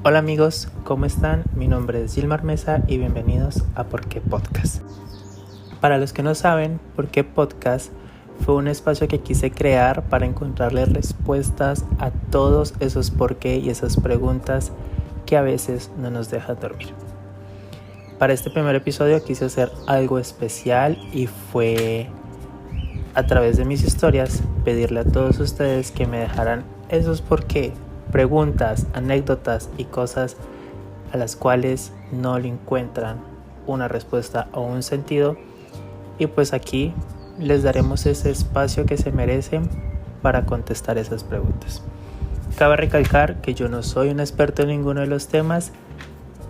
Hola amigos, ¿cómo están? Mi nombre es Gilmar Mesa y bienvenidos a Por qué Podcast. Para los que no saben, Por qué Podcast fue un espacio que quise crear para encontrarle respuestas a todos esos por qué y esas preguntas que a veces no nos dejan dormir. Para este primer episodio quise hacer algo especial y fue a través de mis historias pedirle a todos ustedes que me dejaran esos por qué, preguntas, anécdotas y cosas a las cuales no le encuentran una respuesta o un sentido, y pues aquí les daremos ese espacio que se merecen para contestar esas preguntas. Cabe recalcar que yo no soy un experto en ninguno de los temas,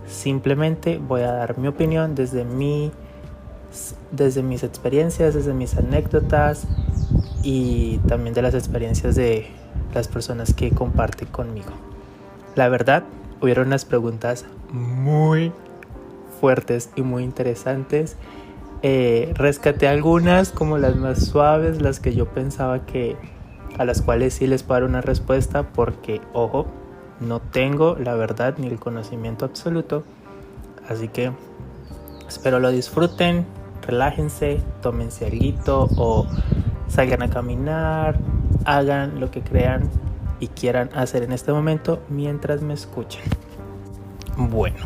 simplemente voy a dar mi opinión desde mis experiencias, desde mis anécdotas y también de las experiencias de las personas que comparten conmigo. La verdad, hubieron unas preguntas muy fuertes y muy interesantes. Rescaté algunas como las más suaves, las que yo pensaba que a las cuales sí les puedo dar una respuesta, porque, ojo, no tengo la verdad ni el conocimiento absoluto. Así que espero lo disfruten, relájense, tómense alguito o salgan a caminar, hagan lo que crean y quieran hacer en este momento mientras me escuchan. Bueno,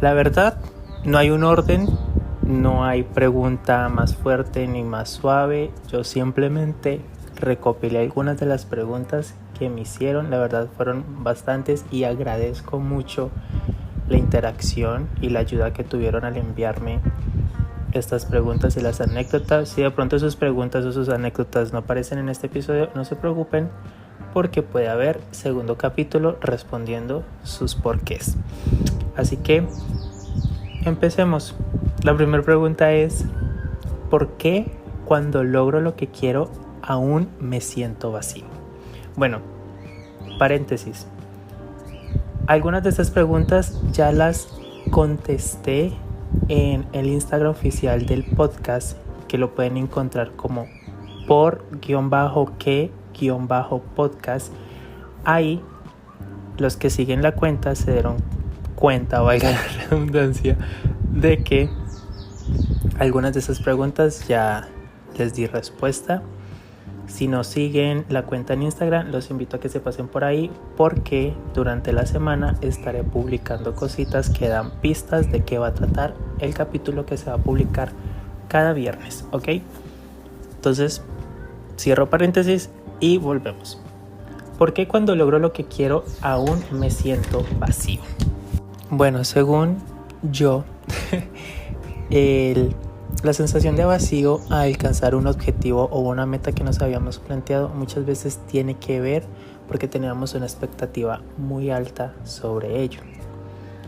la verdad, no hay un orden, no hay pregunta más fuerte ni más suave. Yo simplemente recopilé algunas de las preguntas que me hicieron. La verdad fueron bastantes y agradezco mucho la interacción y la ayuda que tuvieron al enviarme estas preguntas y las anécdotas. Si de pronto sus preguntas o sus anécdotas no aparecen en este episodio, no se preocupen, porque puede haber segundo capítulo respondiendo sus porqués. Así que empecemos. La primera pregunta es: ¿por qué cuando logro lo que quiero aún me siento vacío? Bueno, paréntesis. Algunas de estas preguntas ya las contesté en el Instagram oficial del podcast, que lo pueden encontrar como por_que_podcast. Ahí los que siguen la cuenta se dieron cuenta, valga la redundancia, de que algunas de esas preguntas ya les di respuesta. Si no siguen la cuenta en Instagram, los invito a que se pasen por ahí, porque durante la semana estaré publicando cositas que dan pistas de qué va a tratar el capítulo que se va a publicar cada viernes, ¿ok? Entonces, cierro paréntesis y volvemos. ¿Por qué cuando logro lo que quiero aún me siento vacío? Bueno, según yo, la sensación de vacío al alcanzar un objetivo o una meta que nos habíamos planteado muchas veces tiene que ver porque teníamos una expectativa muy alta sobre ello.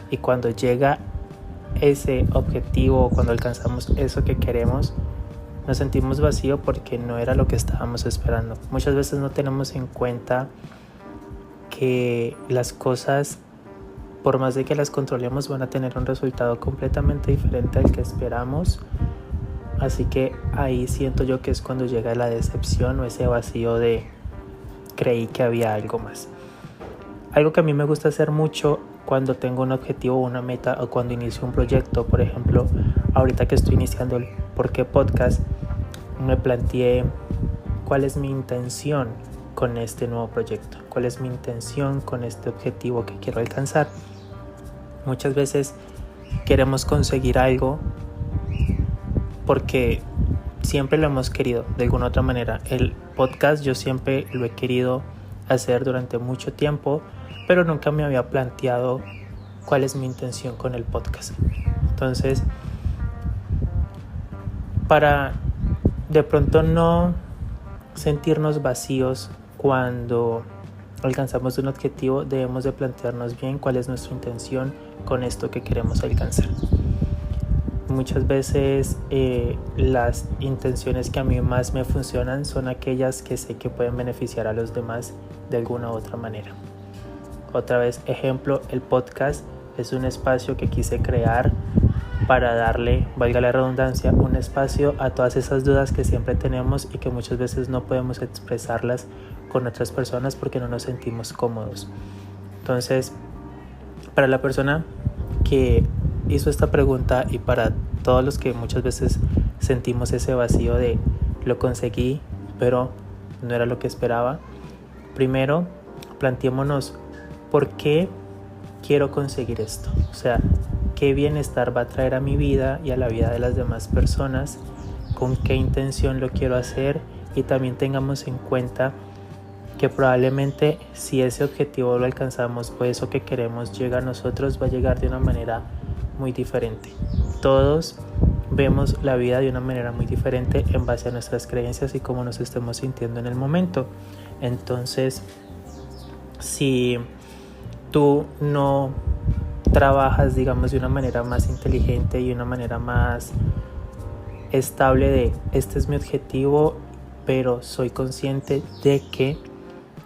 Y cuando llega ese objetivo o cuando alcanzamos eso que queremos, nos sentimos vacío porque no era lo que estábamos esperando. Muchas veces no tenemos en cuenta que las cosas, por más de que las controlemos, van a tener un resultado completamente diferente al que esperamos. Así que ahí siento yo que es cuando llega la decepción o ese vacío de creí que había algo más. Algo que a mí me gusta hacer mucho cuando tengo un objetivo o una meta, o cuando inicio un proyecto, por ejemplo, ahorita que estoy iniciando el Por qué Podcast, me planteé cuál es mi intención con este nuevo proyecto, cuál es mi intención con este objetivo que quiero alcanzar. Muchas veces queremos conseguir algo porque siempre lo hemos querido de alguna otra manera. El podcast yo siempre lo he querido hacer durante mucho tiempo, pero nunca me había planteado cuál es mi intención con el podcast. Entonces, para de pronto no sentirnos vacíos cuando alcanzamos un objetivo, debemos de plantearnos bien cuál es nuestra intención con esto que queremos alcanzar. Muchas veces las intenciones que a mí más me funcionan son aquellas que sé que pueden beneficiar a los demás de alguna u otra manera. Otra vez, ejemplo, el podcast es un espacio que quise crear para darle, valga la redundancia, un espacio a todas esas dudas que siempre tenemos y que muchas veces no podemos expresarlas con otras personas porque no nos sentimos cómodos. Entonces, Para la persona que hizo esta pregunta y para todos los que muchas veces sentimos ese vacío de lo conseguí, pero no era lo que esperaba, primero planteémonos por qué quiero conseguir esto. O sea, qué bienestar va a traer a mi vida y a la vida de las demás personas, con qué intención lo quiero hacer, y también tengamos en cuenta que probablemente si ese objetivo lo alcanzamos o eso que queremos llega a nosotros, va a llegar de una manera muy diferente. Todos vemos la vida de una manera muy diferente en base a nuestras creencias y cómo nos estemos sintiendo en el momento. Entonces, si tú no trabajas, digamos, de una manera más inteligente y de una manera más estable de este es mi objetivo, pero soy consciente de que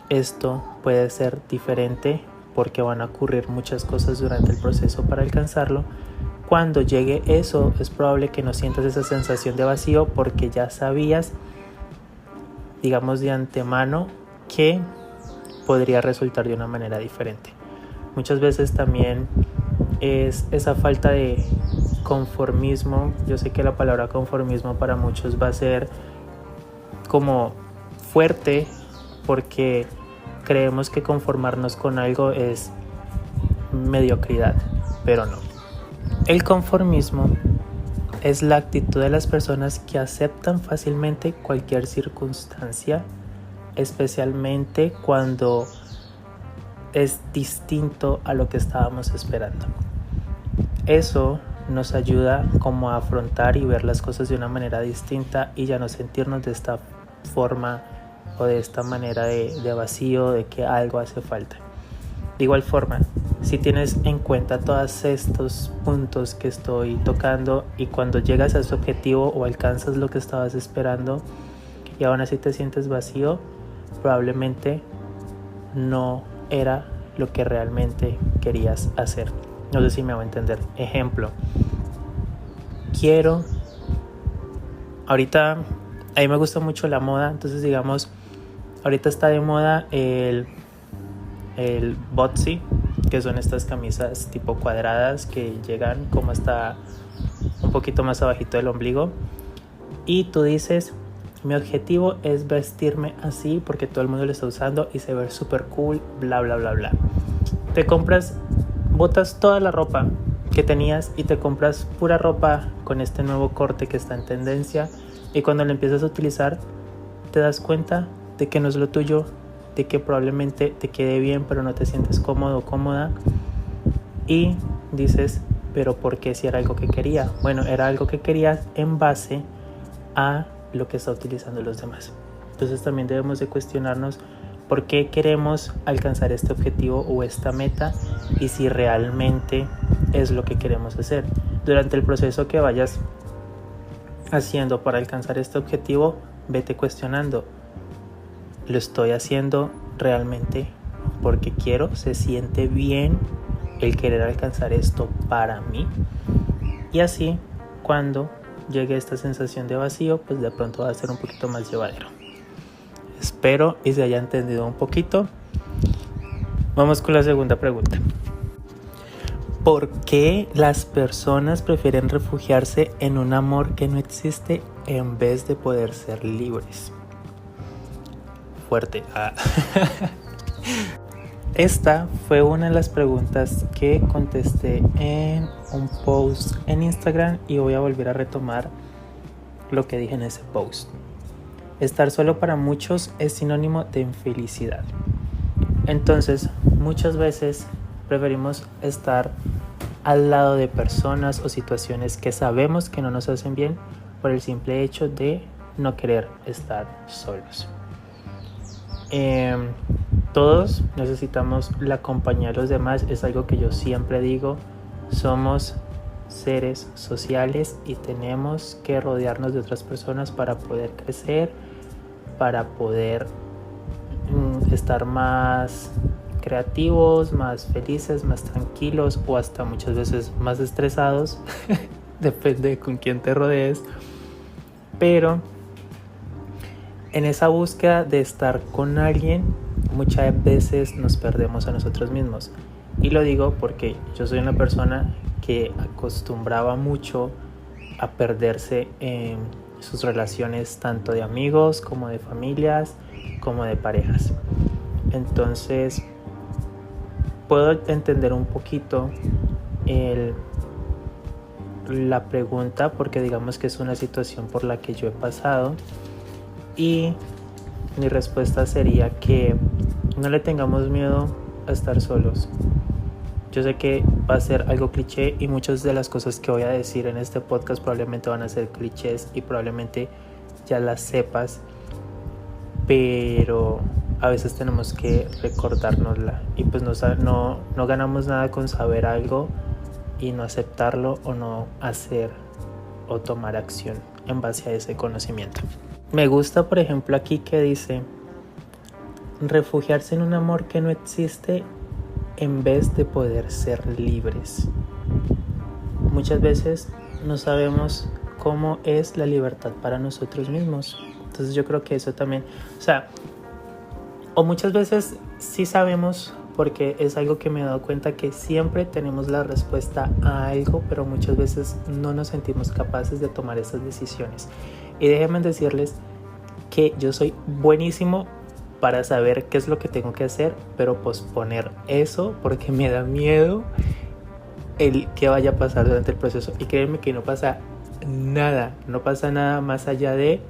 esto puede ser diferente porque van a ocurrir muchas cosas durante el proceso para alcanzarlo. Cuando llegue eso, es probable que no sientas esa sensación de vacío porque ya sabías, digamos, de antemano que podría resultar de una manera diferente. Muchas veces también es esa falta de conformismo. Yo sé que la palabra conformismo para muchos va a ser como fuerte porque creemos que conformarnos con algo es mediocridad, pero no. El conformismo es la actitud de las personas que aceptan fácilmente cualquier circunstancia, especialmente cuando es distinto a lo que estábamos esperando. Eso nos ayuda como a afrontar y ver las cosas de una manera distinta y ya no sentirnos de esta forma o de esta manera de vacío, de que algo hace falta. De igual forma, si tienes en cuenta todos estos puntos que estoy tocando y cuando llegas a ese objetivo o alcanzas lo que estabas esperando y aún así te sientes vacío, probablemente no era lo que realmente querías hacer. No sé si me va a entender. Ejemplo, ahorita a mí me gusta mucho la moda, entonces digamos, ahorita está de moda el botsy, que son estas camisas tipo cuadradas que llegan como hasta un poquito más abajito del ombligo, y tú dices, mi objetivo es vestirme así porque todo el mundo lo está usando y se ve súper cool, bla bla bla bla. Te compras, botas toda la ropa que tenías y te compras pura ropa con este nuevo corte que está en tendencia, y cuando lo empiezas a utilizar te das cuenta de que no es lo tuyo, de que probablemente te quede bien pero no te sientes cómodo o cómoda, y dices, pero ¿por qué si era algo que quería? Bueno, era algo que querías en base a lo que está utilizando los demás. Entonces también debemos de cuestionarnos por qué queremos alcanzar este objetivo o esta meta y si realmente es lo que queremos hacer. Durante el proceso que vayas haciendo para alcanzar este objetivo, vete cuestionando, ¿lo estoy haciendo realmente porque quiero? ¿Se siente bien el querer alcanzar esto para mí? Y así, cuando llegue esta sensación de vacío, pues de pronto va a ser un poquito más llevadero. Espero y se haya entendido un poquito. Vamos con la segunda pregunta. ¿Por qué las personas prefieren refugiarse en un amor que no existe en vez de poder ser libres? Fuerte. Esta fue una de las preguntas que contesté en un post en Instagram y voy a volver a retomar lo que dije en ese post. Estar solo para muchos es sinónimo de infelicidad. Entonces, muchas veces preferimos estar al lado de personas o situaciones que sabemos que no nos hacen bien por el simple hecho de no querer estar solos. Todos necesitamos la compañía de los demás, es algo que yo siempre digo. Somos seres sociales y tenemos que rodearnos de otras personas para poder crecer, para poder estar más creativos, más felices, más tranquilos o hasta muchas veces más estresados. Depende de con quién te rodees. Pero en esa búsqueda de estar con alguien, muchas veces nos perdemos a nosotros mismos. Y lo digo porque yo soy una persona que acostumbraba mucho a perderse en sus relaciones tanto de amigos como de familias como de parejas. Entonces puedo entender un poquito la pregunta, porque digamos que es una situación por la que yo he pasado, y mi respuesta sería que no le tengamos miedo a estar solos. Yo sé que va a ser algo cliché y muchas de las cosas que voy a decir en este podcast probablemente van a ser clichés y probablemente ya las sepas, pero a veces tenemos que recordárnosla y pues no ganamos nada con saber algo y no aceptarlo o no hacer o tomar acción en base a ese conocimiento. Me gusta, por ejemplo, aquí que dice refugiarse en un amor que no existe en vez de poder ser libres. Muchas veces no sabemos cómo es la libertad para nosotros mismos. Entonces yo creo que eso también, o muchas veces sí sabemos, porque es algo que me he dado cuenta que siempre tenemos la respuesta a algo, pero muchas veces no nos sentimos capaces de tomar esas decisiones. Y déjenme decirles que yo soy buenísimo para saber qué es lo que tengo que hacer, pero posponer eso porque me da miedo el que vaya a pasar durante el proceso. Y créanme que no pasa nada más allá de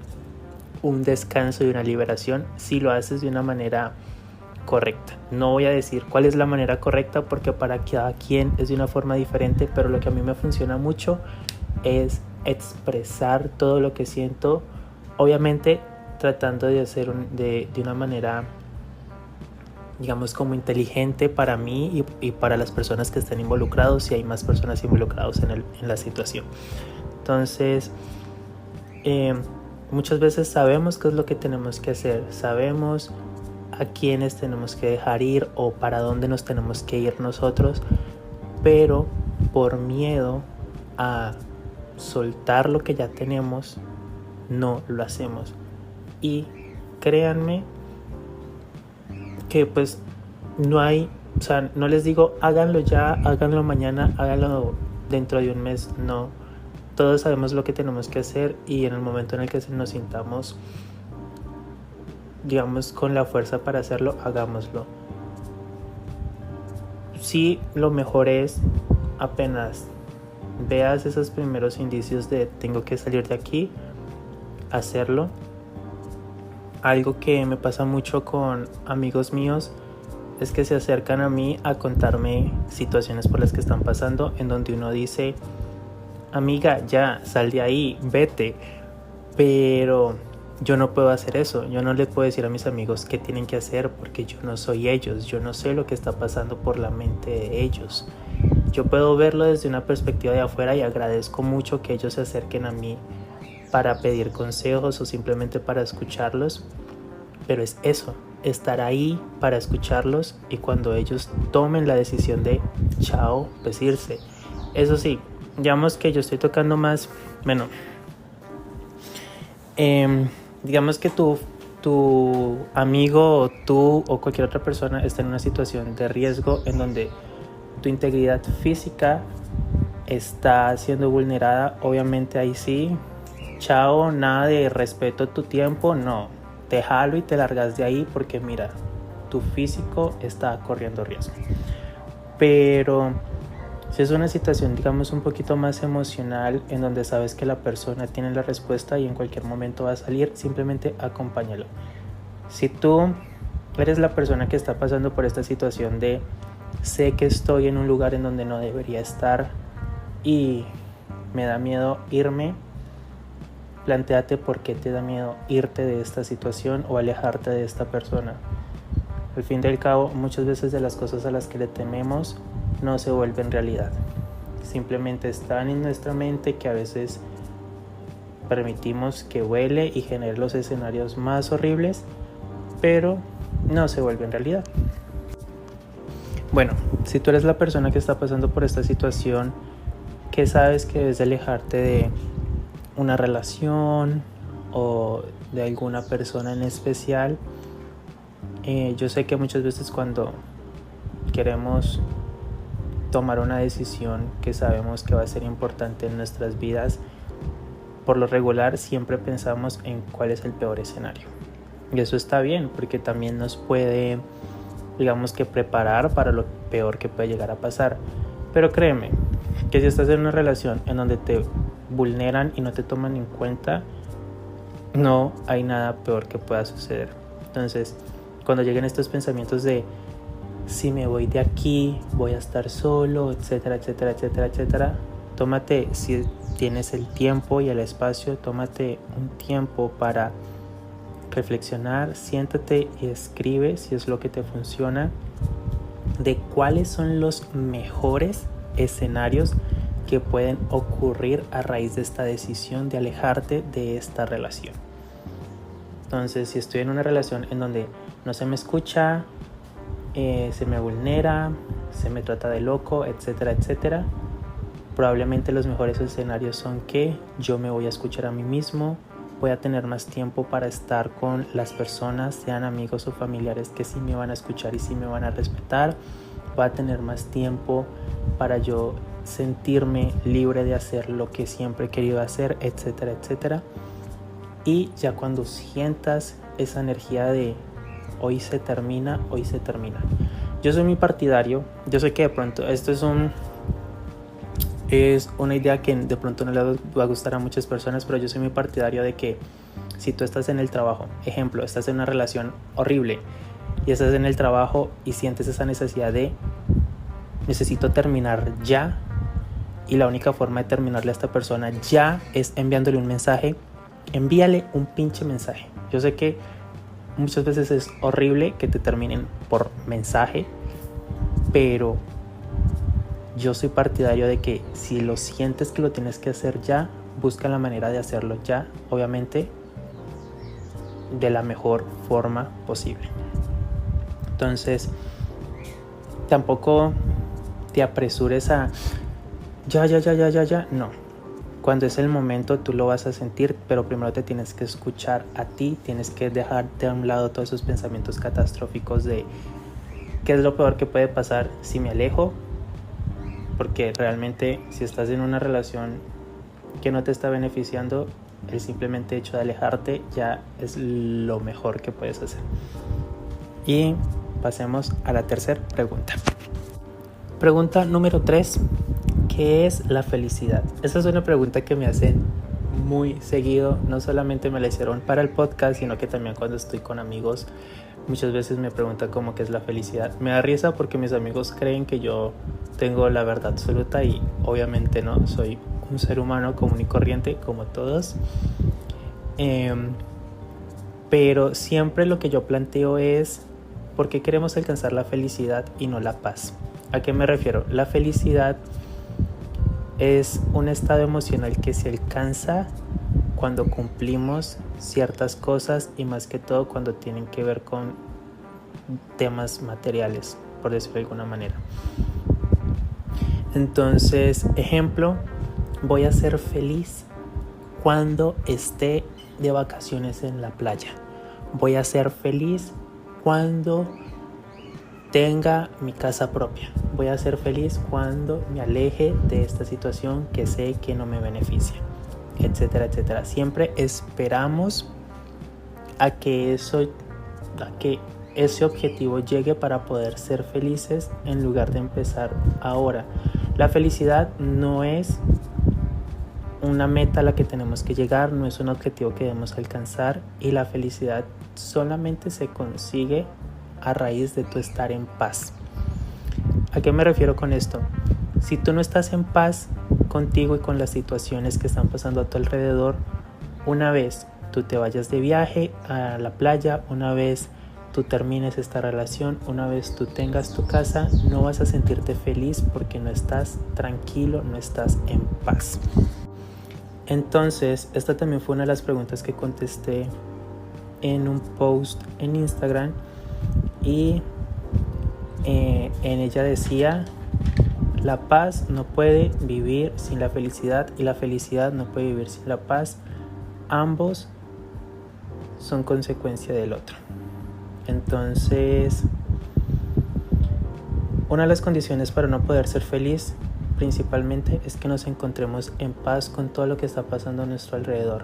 un descanso y una liberación si lo haces de una manera correcta. No voy a decir cuál es la manera correcta porque para cada quien es de una forma diferente, pero lo que a mí me funciona mucho es expresar todo lo que siento, obviamente tratando de hacer de una manera, digamos, como inteligente para mí y para las personas que estén involucrados, si hay más personas involucradas en la situación. Entonces, muchas veces sabemos qué es lo que tenemos que hacer, sabemos a quiénes tenemos que dejar ir o para dónde nos tenemos que ir nosotros, pero por miedo a soltar lo que ya tenemos, no lo hacemos. Y créanme que pues no hay, no les digo háganlo ya, háganlo mañana, háganlo dentro de un mes, no. Todos sabemos lo que tenemos que hacer y en el momento en el que nos sintamos, digamos, con la fuerza para hacerlo, hagámoslo. Sí, lo mejor es apenas veas esos primeros indicios de tengo que salir de aquí, hacerlo. Algo que me pasa mucho con amigos míos es que se acercan a mí a contarme situaciones por las que están pasando, en donde uno dice, amiga, ya, sal de ahí, vete. Pero yo no puedo hacer eso. Yo no les puedo decir a mis amigos qué tienen que hacer porque yo no soy ellos. Yo no sé lo que está pasando por la mente de ellos. Yo puedo verlo desde una perspectiva de afuera y agradezco mucho que ellos se acerquen a mí para pedir consejos o simplemente para escucharlos. Pero es eso, estar ahí para escucharlos y cuando ellos tomen la decisión de chao, pues irse. Eso sí, digamos que yo estoy tocando más, bueno, digamos que tu amigo o tú o cualquier otra persona está en una situación de riesgo en donde tu integridad física está siendo vulnerada. Obviamente ahí sí, chao, nada de respeto a tu tiempo, no, te jalo y te largas de ahí porque mira, tu físico está corriendo riesgo. Pero si es una situación, digamos, un poquito más emocional, en donde sabes que la persona tiene la respuesta y en cualquier momento va a salir, simplemente acompáñalo. Si tú eres la persona que está pasando por esta situación de sé que estoy en un lugar en donde no debería estar y me da miedo irme, plantéate por qué te da miedo irte de esta situación o alejarte de esta persona. Al fin y al cabo, muchas veces de las cosas a las que le tememos no se vuelven realidad. Simplemente están en nuestra mente, que a veces permitimos que vuele y genere los escenarios más horribles, pero no se vuelven realidad. Bueno, si tú eres la persona que está pasando por esta situación, que sabes que debes de alejarte de una relación o de alguna persona en especial, yo sé que muchas veces cuando queremos tomar una decisión que sabemos que va a ser importante en nuestras vidas, por lo regular siempre pensamos en cuál es el peor escenario. Y eso está bien, porque también nos puede, digamos que, preparar para lo peor que puede llegar a pasar. Pero créeme, que si estás en una relación en donde te vulneran y no te toman en cuenta, no hay nada peor que pueda suceder. Entonces, cuando lleguen estos pensamientos de si me voy de aquí, voy a estar solo, etcétera, etcétera, etcétera, etcétera, tómate, si tienes el tiempo y el espacio, tómate un tiempo para reflexionar, siéntate y escribe, si es lo que te funciona, de cuáles son los mejores escenarios que pueden ocurrir a raíz de esta decisión de alejarte de esta relación. Entonces, si estoy en una relación en donde no se me escucha, se me vulnera, se me trata de loco, etcétera, etcétera, probablemente los mejores escenarios son que yo me voy a escuchar a mí mismo, voy a tener más tiempo para estar con las personas, sean amigos o familiares, que sí me van a escuchar y sí me van a respetar, voy a tener más tiempo para yo sentirme libre de hacer lo que siempre he querido hacer, etcétera, etcétera. Y ya cuando sientas esa energía de hoy se termina, hoy se termina. Yo soy muy partidario, yo sé que de pronto esto es una idea que de pronto no le va a gustar a muchas personas, pero yo soy muy partidario de que si tú estás en el trabajo, ejemplo, estás en una relación horrible y estás en el trabajo y sientes esa necesidad de necesito terminar ya, y la única forma de terminarle a esta persona ya es enviándole un mensaje, envíale un pinche mensaje. Yo sé que muchas veces es horrible que te terminen por mensaje, pero yo soy partidario de que si lo sientes que lo tienes que hacer ya, busca la manera de hacerlo ya, obviamente de la mejor forma posible. Entonces, tampoco te apresures a ya, no. Cuando es el momento tú lo vas a sentir, pero primero te tienes que escuchar a ti, tienes que dejarte a un lado todos esos pensamientos catastróficos de qué es lo peor que puede pasar si me alejo, porque realmente si estás en una relación que no te está beneficiando, el simplemente hecho de alejarte ya es lo mejor que puedes hacer. Y pasemos a la tercera pregunta. Pregunta número 3. ¿Qué es la felicidad? Esa es una pregunta que me hacen muy seguido. No solamente me la hicieron para el podcast, sino que también cuando estoy con amigos muchas veces me preguntan cómo que es la felicidad. Me da risa porque mis amigos creen que yo tengo la verdad absoluta y obviamente no. Soy un ser humano común y corriente como todos. Pero siempre lo que yo planteo es ¿por qué queremos alcanzar la felicidad y no la paz? ¿A qué me refiero? La felicidad es un estado emocional que se alcanza cuando cumplimos ciertas cosas y más que todo cuando tienen que ver con temas materiales, por decirlo de alguna manera. Entonces, ejemplo, voy a ser feliz cuando esté de vacaciones en la playa. Voy a ser feliz cuando tenga mi casa propia. Voy a ser feliz cuando me aleje de esta situación que sé que no me beneficia, etcétera, etcétera. Siempre esperamos a que ese objetivo llegue para poder ser felices en lugar de empezar ahora. La felicidad no es una meta a la que tenemos que llegar, no es un objetivo que debemos alcanzar, y la felicidad solamente se consigue a raíz de tu estar en paz. ¿A qué me refiero con esto? Si tú no estás en paz contigo y con las situaciones que están pasando a tu alrededor, una vez tú te vayas de viaje a la playa, una vez tú termines esta relación, una vez tú tengas tu casa, no vas a sentirte feliz porque no estás tranquilo, no estás en paz. Entonces, esta también fue una de las preguntas que contesté en un post en Instagram. Y en ella decía: la paz no puede vivir sin la felicidad y la felicidad no puede vivir sin la paz. Ambos son consecuencia del otro. Entonces, Una de las condiciones para no poder ser feliz principalmente es que nos encontremos en paz con todo lo que está pasando a nuestro alrededor.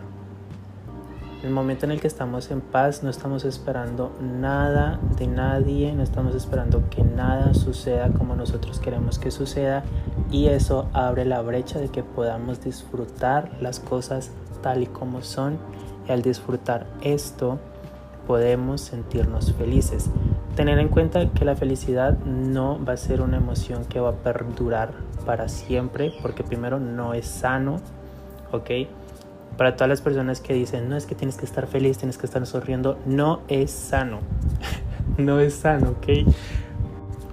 El momento en el que estamos en paz, no estamos esperando nada de nadie, no estamos esperando que nada suceda como nosotros queremos que suceda, y eso abre la brecha de que podamos disfrutar las cosas tal y como son, y al disfrutar esto podemos sentirnos felices. Tener en cuenta que la felicidad no va a ser una emoción que va a perdurar para siempre, porque primero no es sano, ¿ok? Para todas las personas que dicen, no, es que tienes que estar feliz, tienes que estar sonriendo, no es sano. No es sano, ¿ok?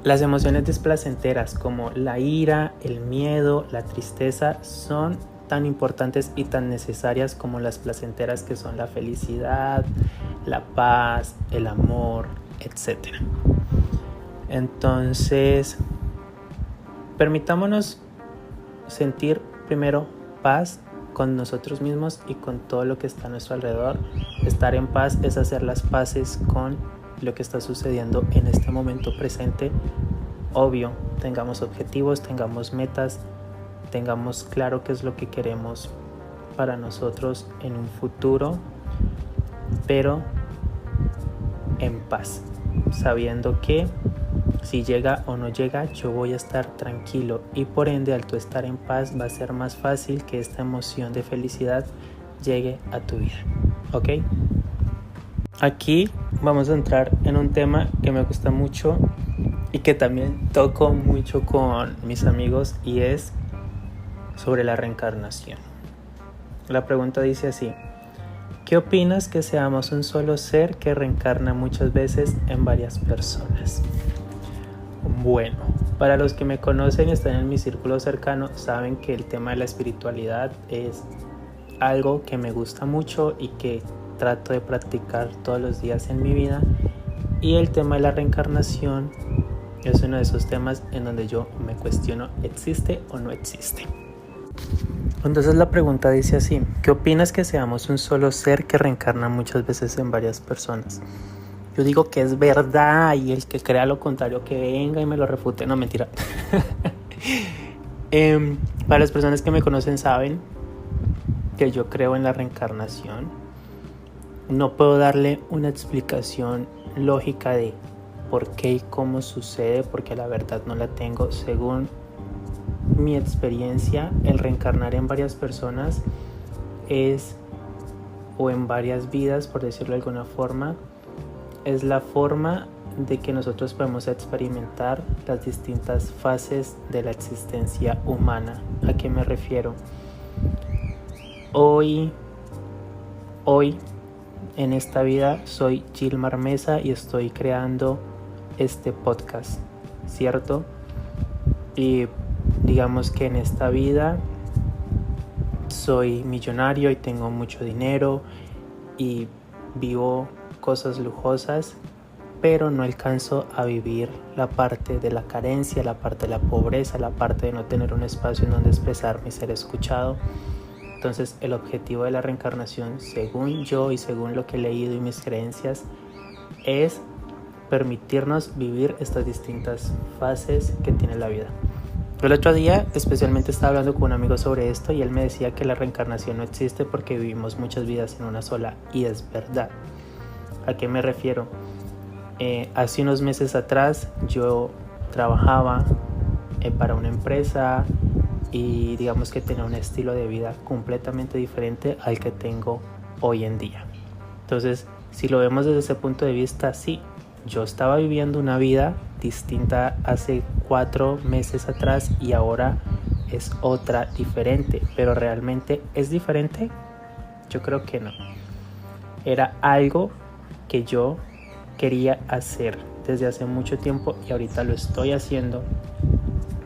Las emociones displacenteras como la ira, el miedo, la tristeza son tan importantes y tan necesarias como las placenteras, que son la felicidad, la paz, el amor, etc. Entonces, permitámonos sentir primero paz con nosotros mismos y con todo lo que está a nuestro alrededor. Estar en paz es hacer las paces con lo que está sucediendo en este momento presente. Obvio, tengamos objetivos, tengamos metas, tengamos claro qué es lo que queremos para nosotros en un futuro, pero en paz, sabiendo que si llega o no llega, yo voy a estar tranquilo, y por ende, al tú estar en paz, va a ser más fácil que esta emoción de felicidad llegue a tu vida, ¿ok? Aquí vamos a entrar en un tema que me gusta mucho y que también toco mucho con mis amigos, y es sobre la reencarnación. La pregunta dice así: ¿qué opinas que seamos un solo ser que reencarna muchas veces en varias personas? Bueno, para los que me conocen y están en mi círculo cercano, saben que el tema de la espiritualidad es algo que me gusta mucho y que trato de practicar todos los días en mi vida. Y el tema de la reencarnación es uno de esos temas en donde yo me cuestiono, ¿existe o no existe? Entonces la pregunta dice así: ¿qué opinas que seamos un solo ser que reencarna muchas veces en varias personas? Yo digo que es verdad, y el que crea lo contrario que venga y me lo refute. No, mentira. Para las personas que me conocen saben que yo creo en la reencarnación. No puedo darle una explicación lógica de por qué y cómo sucede, porque la verdad no la tengo. Según mi experiencia, el reencarnar en varias personas o en varias vidas, por decirlo de alguna forma, es la forma de que nosotros podemos experimentar las distintas fases de la existencia humana. ¿A qué me refiero? Hoy, en esta vida, soy Gilmar Mesa y estoy creando este podcast, ¿cierto? Y digamos que en esta vida soy millonario y tengo mucho dinero y vivo cosas lujosas, pero no alcanzo a vivir la parte de la carencia, la parte de la pobreza, la parte de no tener un espacio en donde expresarme y ser escuchado. Entonces, el objetivo de la reencarnación, según yo y según lo que he leído y mis creencias, es permitirnos vivir estas distintas fases que tiene la vida. El otro día especialmente estaba hablando con un amigo sobre esto, y él me decía que la reencarnación no existe porque vivimos muchas vidas en una sola, y es verdad. ¿A qué me refiero? Hace unos meses atrás yo trabajaba para una empresa, y digamos que tenía un estilo de vida completamente diferente al que tengo hoy en día. Entonces, si lo vemos desde ese punto de vista, sí, yo estaba viviendo una vida distinta hace 4 meses atrás, y ahora es otra diferente. Pero ¿realmente es diferente? Yo creo que no. Era algo que yo quería hacer desde hace mucho tiempo, y ahorita lo estoy haciendo.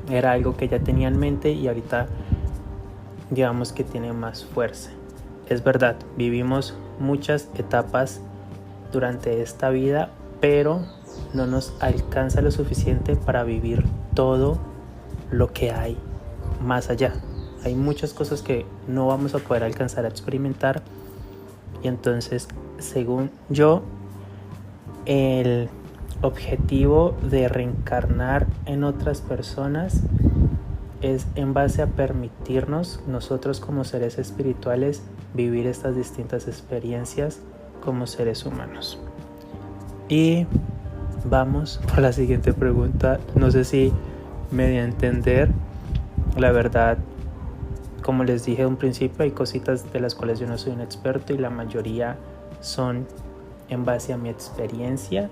Era algo que ya tenía en mente, y ahorita digamos que tiene más fuerza. Es verdad, vivimos muchas etapas durante esta vida, pero no nos alcanza lo suficiente para vivir todo lo que hay más allá. Hay muchas cosas que no vamos a poder alcanzar a experimentar, y entonces, según yo, el objetivo de reencarnar en otras personas es en base a permitirnos nosotros como seres espirituales vivir estas distintas experiencias como seres humanos. Y vamos por la siguiente pregunta. No sé si me di a entender. La verdad, como les dije en un principio, hay cositas de las cuales yo no soy un experto y la mayoría son en base a mi experiencia.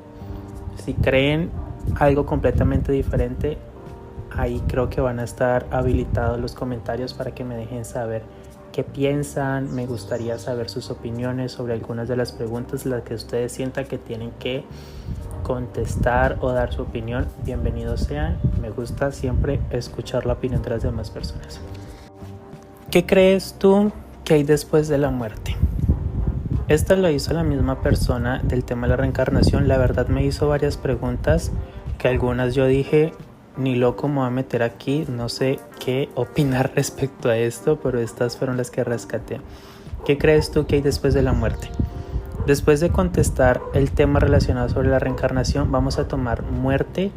Si creen algo completamente diferente, ahí creo que van a estar habilitados los comentarios para que me dejen saber qué piensan. Me gustaría saber sus opiniones sobre algunas de las preguntas, las que ustedes sientan que tienen que contestar o dar su opinión. Bienvenidos sean. Me gusta siempre escuchar la opinión de las demás personas. ¿Qué crees tú que hay después de la muerte? Esta lo hizo la misma persona del tema de la reencarnación. La verdad me hizo varias preguntas que algunas yo dije, ni loco me voy a meter aquí, no sé qué opinar respecto a esto, pero estas fueron las que rescaté. ¿Qué crees tú que hay después de la muerte? Después de contestar el tema relacionado sobre la reencarnación, vamos a tomar muerte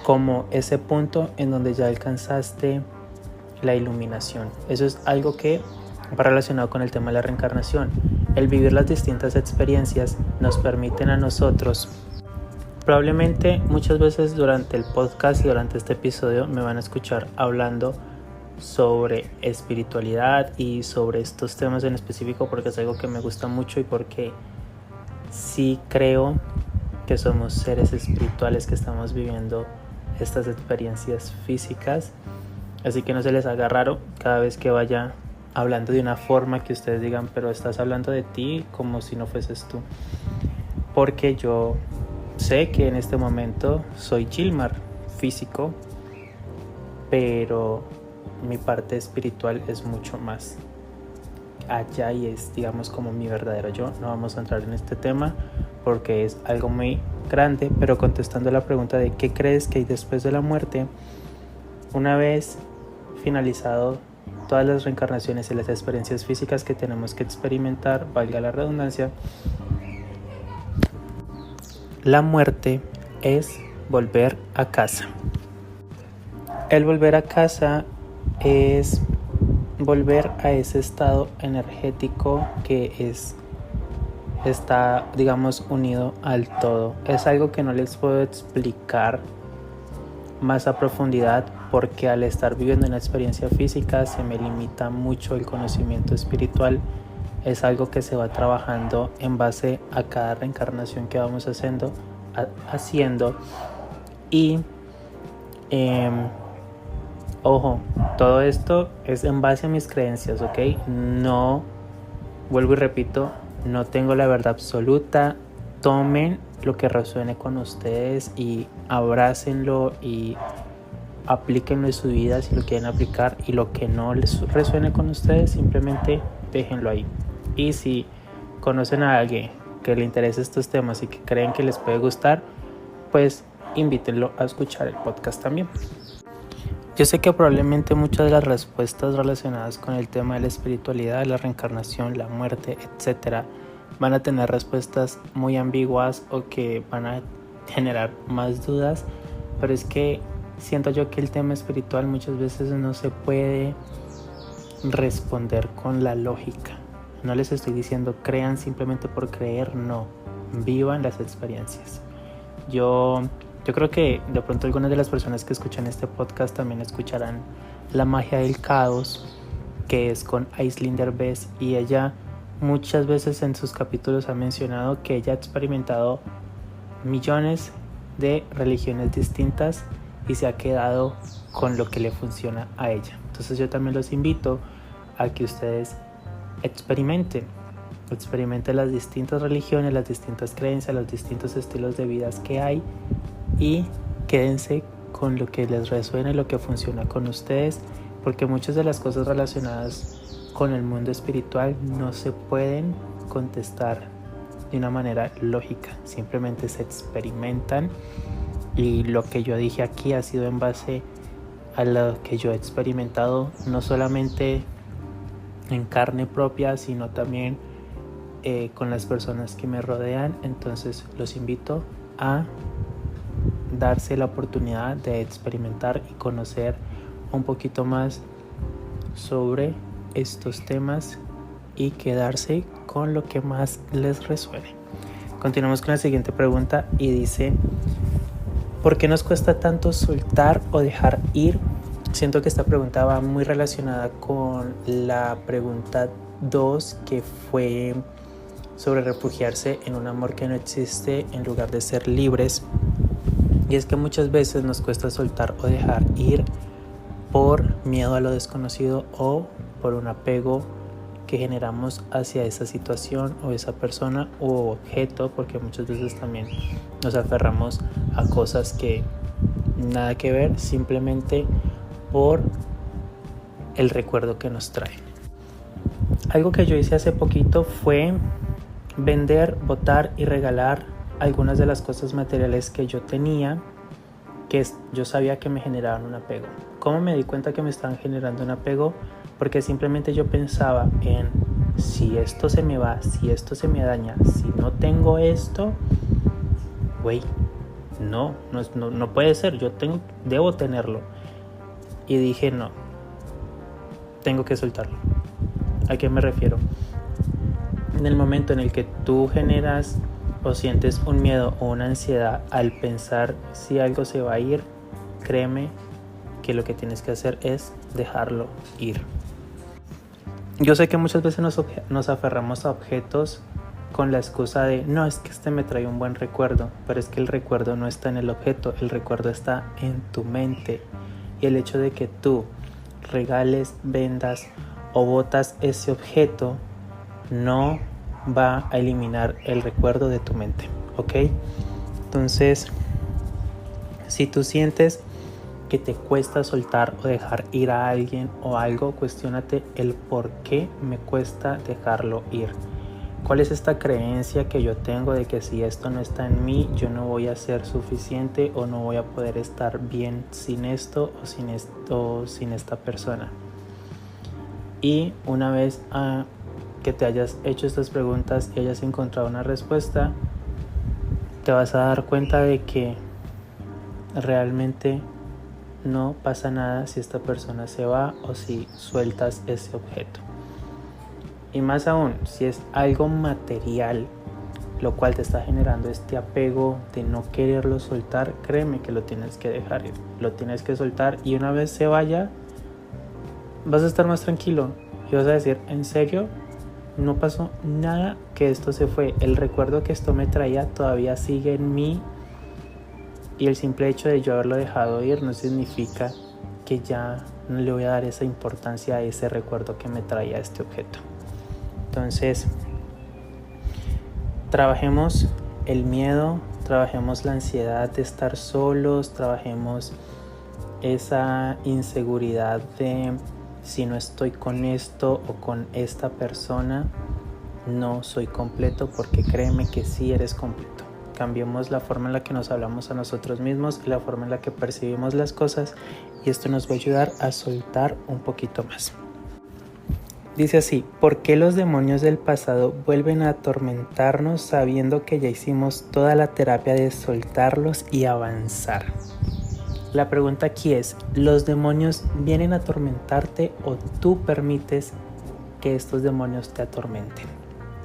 como ese punto en donde ya alcanzaste la iluminación. Eso es algo que va relacionado con el tema de la reencarnación. El vivir las distintas experiencias nos permiten a nosotros, probablemente muchas veces durante el podcast y durante este episodio me van a escuchar hablando sobre espiritualidad y sobre estos temas en específico porque es algo que me gusta mucho y porque sí creo que somos seres espirituales que estamos viviendo estas experiencias físicas. Así que no se les haga raro cada vez que vaya hablando de una forma que ustedes digan, pero estás hablando de ti como si no fueses tú. Porque yo sé que en este momento soy Gilmar, físico, pero mi parte espiritual es mucho más allá y es, digamos, como mi verdadero yo. No vamos a entrar en este tema porque es algo muy grande, pero contestando la pregunta de qué crees que hay después de la muerte, una vez finalizado todas las reencarnaciones y las experiencias físicas que tenemos que experimentar, valga la redundancia, la muerte es volver a casa. El volver a casa es volver a ese estado energético que está, digamos, unido al todo. Es algo que no les puedo explicar más a profundidad porque al estar viviendo una experiencia física se me limita mucho el conocimiento espiritual. Es algo que se va trabajando en base a cada reencarnación que vamos haciendo y ojo, todo esto es en base a mis creencias, ¿ok? No, vuelvo y repito, no tengo la verdad absoluta. Tomen lo que resuene con ustedes y abrácenlo y aplíquenlo en su vida si lo quieren aplicar, y lo que no les resuene con ustedes simplemente déjenlo ahí. Y si conocen a alguien que le interese estos temas y que creen que les puede gustar, pues invítenlo a escuchar el podcast también. Yo sé que probablemente muchas de las respuestas relacionadas con el tema de la espiritualidad, la reencarnación, la muerte, etcétera, van a tener respuestas muy ambiguas o que van a generar más dudas, pero es que siento yo que el tema espiritual muchas veces no se puede responder con la lógica. No les estoy diciendo crean simplemente por creer, no, vivan las experiencias. Yo creo que de pronto algunas de las personas que escuchan este podcast también escucharán La magia del caos, que es con Aislinn Derbez, y ella muchas veces en sus capítulos ha mencionado que ella ha experimentado millones de religiones distintas y se ha quedado con lo que le funciona a ella. Entonces yo también los invito a que ustedes experimenten las distintas religiones, las distintas creencias, los distintos estilos de vida que hay, y quédense con lo que les resuena y lo que funciona con ustedes, porque muchas de las cosas relacionadas con el mundo espiritual no se pueden contestar de una manera lógica, simplemente se experimentan, y lo que yo dije aquí ha sido en base a lo que yo he experimentado, no solamente en carne propia, sino también con las personas que me rodean. Entonces los invito a darse la oportunidad de experimentar y conocer un poquito más sobre estos temas y quedarse con lo que más les resuene. Continuamos con la siguiente pregunta y dice: ¿por qué nos cuesta tanto soltar o dejar ir? Siento que esta pregunta va muy relacionada con la pregunta 2, que fue sobre refugiarse en un amor que no existe en lugar de ser libres. Y es que muchas veces nos cuesta soltar o dejar ir por miedo a lo desconocido o por un apego que generamos hacia esa situación o esa persona u objeto, porque muchas veces también nos aferramos a cosas que nada que ver, simplemente por el recuerdo que nos trae. Algo que yo hice hace poquito fue vender, botar y regalar algunas de las cosas materiales que yo tenía, que yo sabía que me generaban un apego. ¿Cómo me di cuenta que me estaban generando un apego? Porque simplemente yo pensaba en: si esto se me va, si esto se me daña, si no tengo esto, no puede ser, debo tenerlo. Y dije: no, tengo que soltarlo. ¿A qué me refiero? En el momento en el que tú generas o sientes un miedo o una ansiedad al pensar si algo se va a ir, créeme que lo que tienes que hacer es dejarlo ir. Yo sé que muchas veces nos aferramos a objetos con la excusa de: no, es que este me trae un buen recuerdo, pero es que el recuerdo no está en el objeto, el recuerdo está en tu mente. Y el hecho de que tú regales, vendas o botas ese objeto no va a eliminar el recuerdo de tu mente, ¿ok? Entonces, si tú sientes que te cuesta soltar o dejar ir a alguien o algo, cuestiónate el por qué me cuesta dejarlo ir. ¿Cuál es esta creencia que yo tengo de que si esto no está en mí, yo no voy a ser suficiente o no voy a poder estar bien sin esto o sin esta persona? Y una vez que te hayas hecho estas preguntas y hayas encontrado una respuesta, te vas a dar cuenta de que realmente no pasa nada si esta persona se va o si sueltas ese objeto. Y más aún, si es algo material, lo cual te está generando este apego de no quererlo soltar, créeme que lo tienes que dejar ir, lo tienes que soltar, y una vez se vaya, vas a estar más tranquilo y vas a decir: ¿en serio? No pasó nada, que esto se fue. El recuerdo que esto me traía todavía sigue en mí, y el simple hecho de yo haberlo dejado ir no significa que ya no le voy a dar esa importancia a ese recuerdo que me traía este objeto. Entonces, trabajemos el miedo, trabajemos la ansiedad de estar solos, trabajemos esa inseguridad de: si no estoy con esto o con esta persona, no soy completo, porque créeme que sí eres completo. Cambiemos la forma en la que nos hablamos a nosotros mismos y la forma en la que percibimos las cosas, y esto nos va a ayudar a soltar un poquito más. Dice así: ¿por qué los demonios del pasado vuelven a atormentarnos sabiendo que ya hicimos toda la terapia de soltarlos y avanzar? La pregunta aquí es: ¿los demonios vienen a atormentarte o tú permites que estos demonios te atormenten?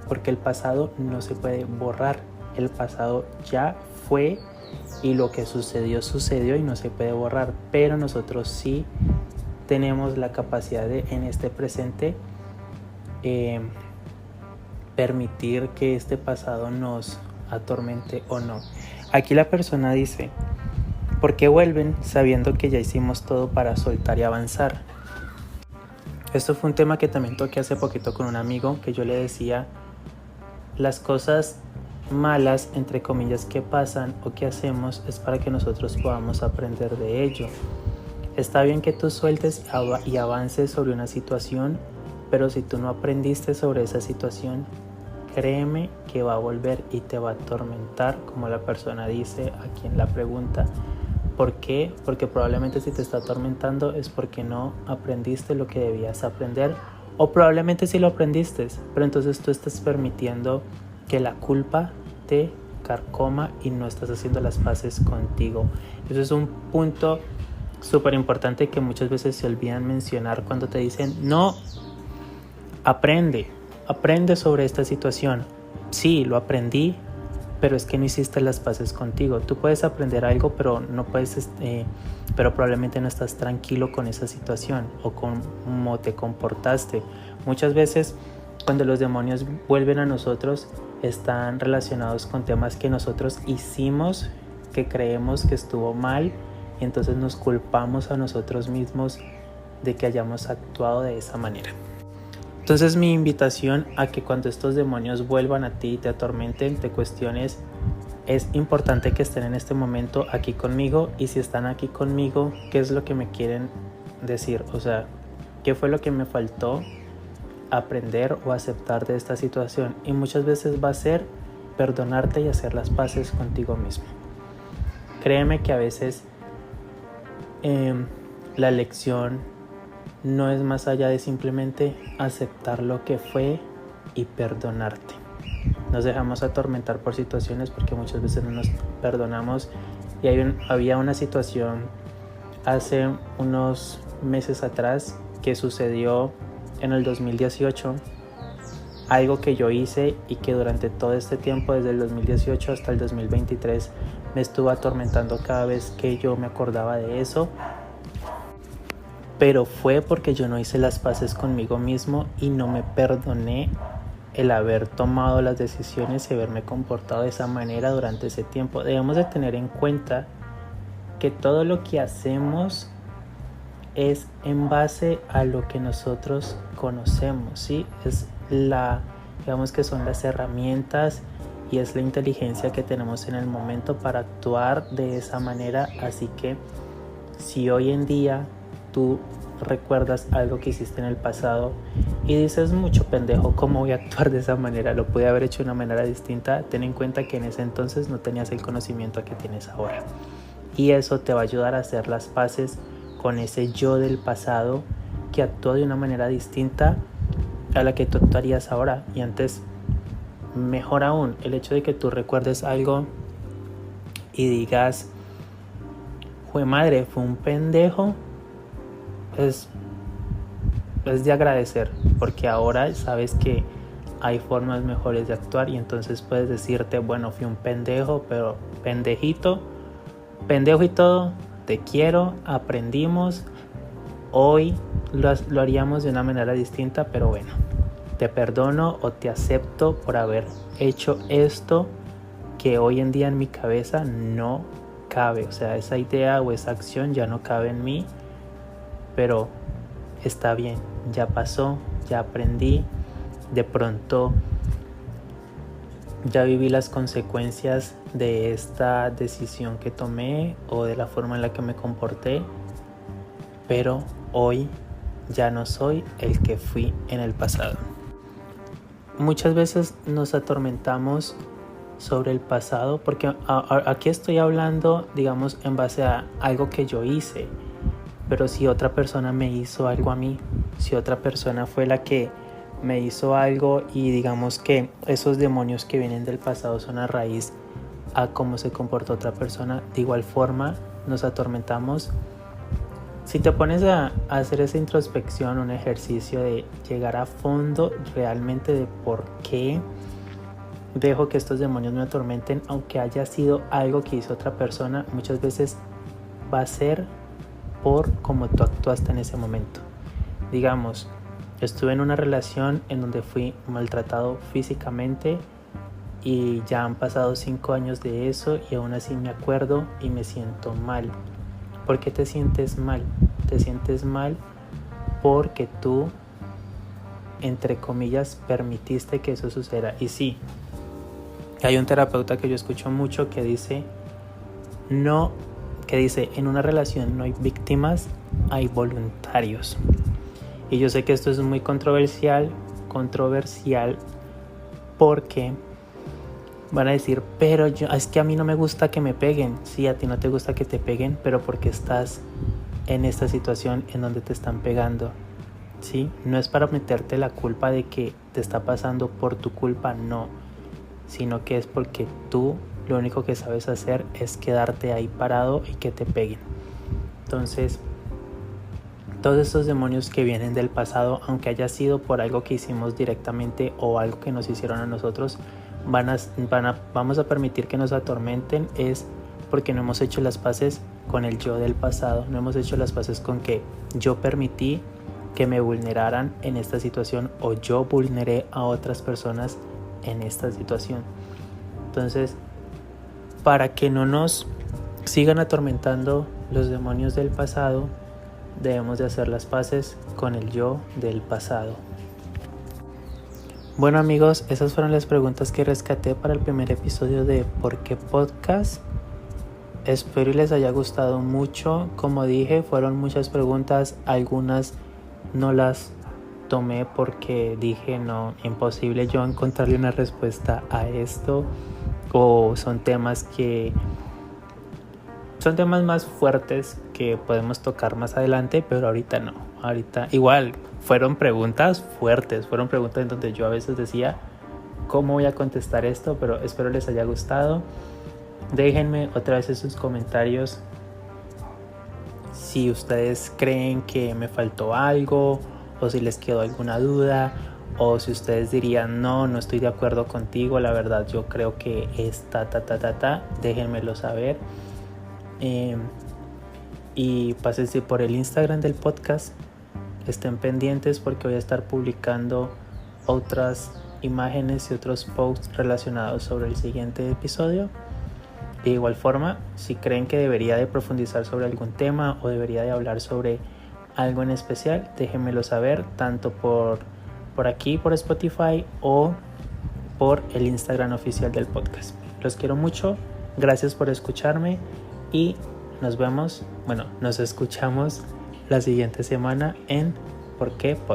Porque el pasado no se puede borrar, el pasado ya fue y lo que sucedió y no se puede borrar, pero nosotros sí tenemos la capacidad de, en este presente, permitir que este pasado nos atormente o no. Aquí la persona dice: ¿por qué vuelven sabiendo que ya hicimos todo para soltar y avanzar? Esto fue un tema que también toqué hace poquito con un amigo, que yo le decía: las cosas malas, entre comillas, que pasan o que hacemos es para que nosotros podamos aprender de ello. Está bien que tú sueltes y avances sobre una situación, pero si tú no aprendiste sobre esa situación, créeme que va a volver y te va a atormentar, como la persona dice aquí en la pregunta. ¿Por qué? Porque probablemente si te está atormentando es porque no aprendiste lo que debías aprender, o probablemente sí lo aprendiste, pero entonces tú estás permitiendo que la culpa te carcoma y no estás haciendo las paces contigo. Eso es un punto súper importante que muchas veces se olvidan mencionar cuando te dicen, no, aprende sobre esta situación. Sí, lo aprendí, pero es que no hiciste las paces contigo. Tú puedes aprender algo, pero no puedes, pero probablemente no estás tranquilo con esa situación o con cómo te comportaste. Muchas veces cuando los demonios vuelven a nosotros están relacionados con temas que nosotros hicimos, que creemos que estuvo mal, y entonces nos culpamos a nosotros mismos de que hayamos actuado de esa manera. Entonces mi invitación a que cuando estos demonios vuelvan a ti y te atormenten, te cuestiones, es importante que estén en este momento aquí conmigo, y si están aquí conmigo, ¿qué es lo que me quieren decir? O sea, ¿qué fue lo que me faltó aprender o aceptar de esta situación? Y muchas veces va a ser perdonarte y hacer las paces contigo mismo. Créeme que a veces la lección no es más allá de simplemente aceptar lo que fue y perdonarte. Nos dejamos atormentar por situaciones porque muchas veces no nos perdonamos. Y había una situación hace unos meses atrás que sucedió en el 2018, algo que yo hice y que durante todo este tiempo, desde el 2018 hasta el 2023, me estuvo atormentando cada vez que yo me acordaba de eso. Pero fue porque yo no hice las paces conmigo mismo y no me perdoné el haber tomado las decisiones y haberme comportado de esa manera durante ese tiempo. Debemos de tener en cuenta que todo lo que hacemos es en base a lo que nosotros conocemos, ¿sí? Digamos que son las herramientas y es la inteligencia que tenemos en el momento para actuar de esa manera. Así que si hoy en día tú recuerdas algo que hiciste en el pasado y dices, mucho pendejo, ¿cómo voy a actuar de esa manera? Lo pude haber hecho de una manera distinta. Ten en cuenta que en ese entonces no tenías el conocimiento que tienes ahora. Y eso te va a ayudar a hacer las paces con ese yo del pasado que actuó de una manera distinta a la que tú actuarías ahora. Y antes, mejor aún, el hecho de que tú recuerdes algo y digas, jue madre, fue un pendejo, es de agradecer, porque ahora sabes que hay formas mejores de actuar y entonces puedes decirte, bueno, fui un pendejo, pero pendejo y todo, te quiero, aprendimos, hoy lo haríamos de una manera distinta, pero bueno, te perdono o te acepto por haber hecho esto que hoy en día en mi cabeza no cabe, o sea, esa idea o esa acción ya no cabe en mí, pero está bien, ya pasó, ya aprendí, de pronto ya viví las consecuencias de esta decisión que tomé o de la forma en la que me comporté, pero hoy ya no soy el que fui en el pasado. Muchas veces nos atormentamos sobre el pasado porque aquí estoy hablando, digamos, en base a algo que yo hice. Pero si otra persona me hizo algo a mí, si otra persona fue la que me hizo algo y digamos que esos demonios que vienen del pasado son a raíz a cómo se comportó otra persona, de igual forma nos atormentamos. Si te pones a hacer esa introspección, un ejercicio de llegar a fondo realmente de por qué dejo que estos demonios me atormenten, aunque haya sido algo que hizo otra persona, muchas veces va a ser por cómo tú actuaste en ese momento. Digamos, estuve en una relación en donde fui maltratado físicamente y ya han pasado 5 años de eso y aún así me acuerdo y me siento mal. ¿Por qué te sientes mal? Te sientes mal porque tú, entre comillas, permitiste que eso sucediera. Y sí, hay un terapeuta que yo escucho mucho que dice, en una relación no hay víctimas, hay voluntarios. Y yo sé que esto es muy controversial porque van a decir, pero es que a mí no me gusta que me peguen. Sí, a ti no te gusta que te peguen, pero porque estás en esta situación en donde te están pegando, ¿sí? No es para meterte la culpa de que te está pasando por tu culpa, no, sino que es porque tú lo único que sabes hacer es quedarte ahí parado y que te peguen. Entonces, todos estos demonios que vienen del pasado, aunque haya sido por algo que hicimos directamente o algo que nos hicieron a nosotros, vamos a permitir que nos atormenten, es porque no hemos hecho las paces con el yo del pasado, no hemos hecho las paces con que yo permití que me vulneraran en esta situación o yo vulneré a otras personas en esta situación. Entonces, para que no nos sigan atormentando los demonios del pasado, debemos de hacer las paces con el yo del pasado. Bueno amigos, esas fueron las preguntas que rescaté para el primer episodio de ¿Por qué podcast? Espero y les haya gustado mucho. Como dije, fueron muchas preguntas, algunas no las tomé porque dije no, imposible yo encontrarle una respuesta a esto, o son temas más fuertes que podemos tocar más adelante, pero ahorita no. Ahorita igual fueron preguntas fuertes, fueron preguntas en donde yo a veces decía ¿cómo voy a contestar esto? Pero espero les haya gustado. Déjenme otra vez en sus comentarios si ustedes creen que me faltó algo, o si les quedó alguna duda, o si ustedes dirían no estoy de acuerdo contigo, la verdad yo creo que es déjenmelo saber. Y pásense por el Instagram del podcast, estén pendientes porque voy a estar publicando otras imágenes y otros posts relacionados sobre el siguiente episodio. De igual forma, si creen que debería de profundizar sobre algún tema o debería de hablar sobre algo en especial, déjenmelo saber tanto por aquí, por Spotify, o por el Instagram oficial del podcast. Los quiero mucho, gracias por escucharme y nos escuchamos la siguiente semana en ¿Por qué podcast?